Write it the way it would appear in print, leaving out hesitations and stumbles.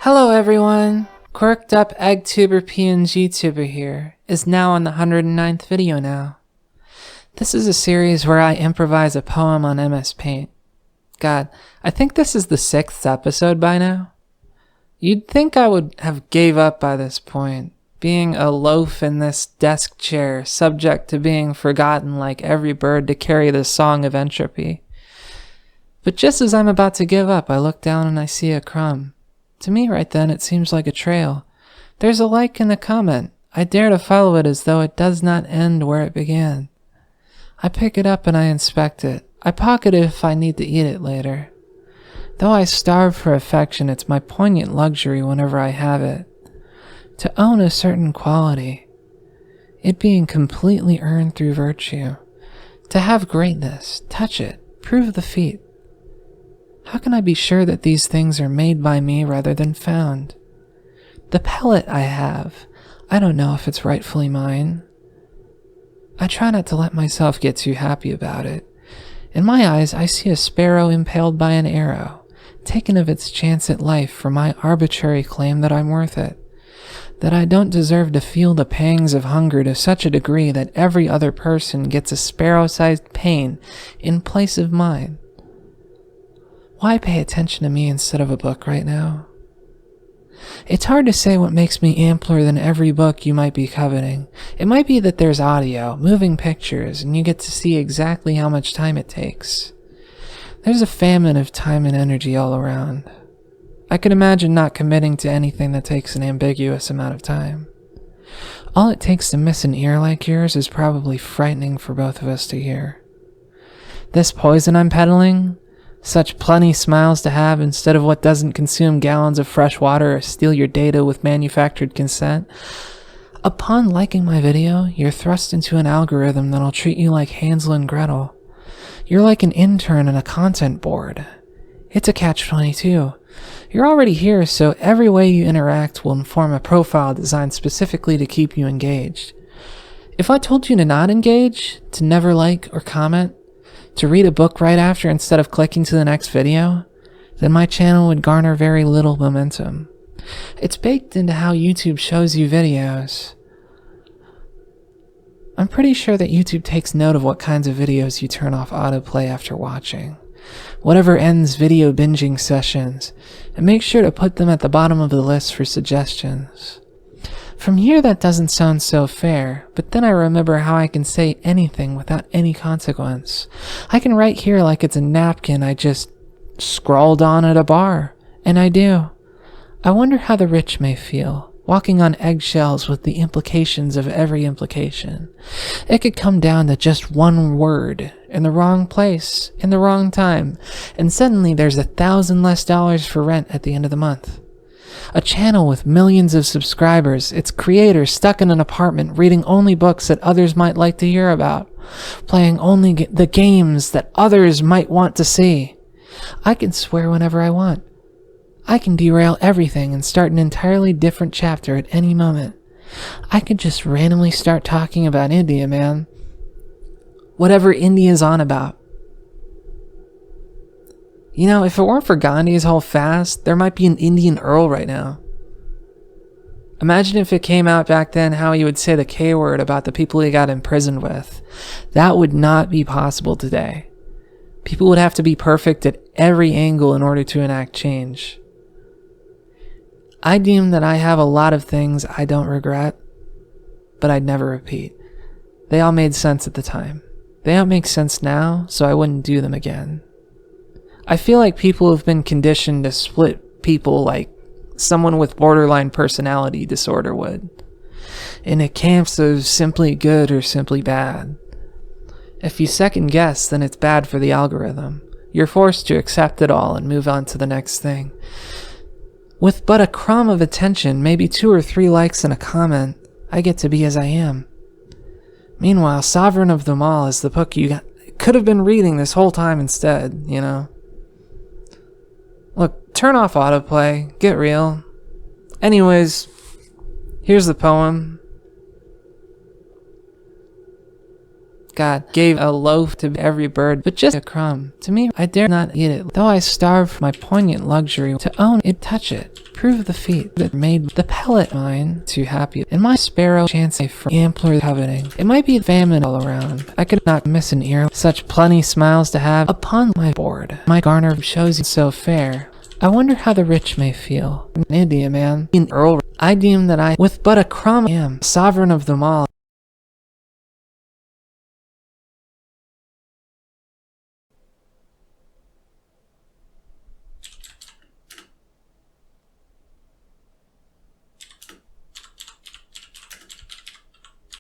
Hello everyone! Quirked Up EggTuber PNG Tuber here is now on the 109th video now. This is a series where I improvise a poem on MS Paint. God, I think this is the 6th episode by now. You'd think I would have gave up by this point, being a loaf in this desk chair, subject to being forgotten like every bird to carry the song of entropy. But just as I'm about to give up, I look down and I see a crumb. To me right then, it seems like a trail. There's a like and a comment. I dare to follow it as though it does not end where it began. I pick it up and I inspect it. I pocket it if I need to eat it later. Though I starve for affection, it's my poignant luxury whenever I have it. To own a certain quality, it being completely earned through virtue. To have greatness, touch it, prove the feat. How can I be sure that these things are made by me rather than found? The palette I have, I don't know if it's rightfully mine. I try not to let myself get too happy about it. In my eyes, I see a sparrow impaled by an arrow, taken of its chance at life for my arbitrary claim that I'm worth it, that I don't deserve to feel the pangs of hunger to such a degree that every other person gets a sparrow-sized pain in place of mine. Why pay attention to me instead of a book right now? It's hard to say what makes me ampler than every book you might be coveting. It might be that there's audio, moving pictures, and you get to see exactly how much time it takes. There's a famine of time and energy all around. I could imagine not committing to anything that takes an ambiguous amount of time. All it takes to miss an ear like yours is probably frightening for both of us to hear. This poison I'm peddling? Such plenty smiles to have instead of what doesn't consume gallons of fresh water or steal your data with manufactured consent. Upon liking my video, you're thrust into an algorithm that'll treat you like Hansel and Gretel. You're like an intern in a content board. It's a catch-22. You're already here, so every way you interact will inform a profile designed specifically to keep you engaged. If I told you to not engage, to never like or comment, to read a book right after instead of clicking to the next video, then my channel would garner very little momentum. It's baked into how YouTube shows you videos. I'm pretty sure that YouTube takes note of what kinds of videos you turn off autoplay after watching, whatever ends video binging sessions, and make sure to put them at the bottom of the list for suggestions. From here that doesn't sound so fair, but then I remember how I can say anything without any consequence. I can write here like it's a napkin I just scrawled on at a bar, and I do. I wonder how the rich may feel, walking on eggshells with the implications of every implication. It could come down to just one word, in the wrong place, in the wrong time, and suddenly there's $1,000 less for rent at the end of the month. A channel with millions of subscribers, its creator stuck in an apartment reading only books that others might like to hear about, playing only the games that others might want to see. I can swear whenever I want. I can derail everything and start an entirely different chapter at any moment. I could just randomly start talking about India, man. Whatever India's on about. You know, if it weren't for Gandhi's whole fast, there might be an Indian Earl right now. Imagine if it came out back then how he would say the K word about the people he got imprisoned with. That would not be possible today. People would have to be perfect at every angle in order to enact change. I deem that I have a lot of things I don't regret, but I'd never repeat. They all made sense at the time. They don't make sense now, so I wouldn't do them again. I feel like people have been conditioned to split people like someone with borderline personality disorder would, into camps of simply good or simply bad. If you second guess, then it's bad for the algorithm. You're forced to accept it all and move on to the next thing. With but a crumb of attention, maybe 2 or 3 likes and a comment, I get to be as I am. Meanwhile, sovereign of them all is the book you could have been reading this whole time instead, you know? Look, turn off autoplay, get real. Anyways, here's the poem. God gave a loaf to every bird, but just a crumb. To me, I dare not eat it, though I starve for my poignant luxury to own it, touch it. Prove the feat that made the pellet mine too happy, and my sparrow chance for ampler coveting. It might be famine all around. I could not miss an ear, such plenty smiles to have upon my board. My garner shows you so fair. I wonder how the rich may feel. An Indian man, an earl, I deem that I, with but a crumb, am sovereign of them all.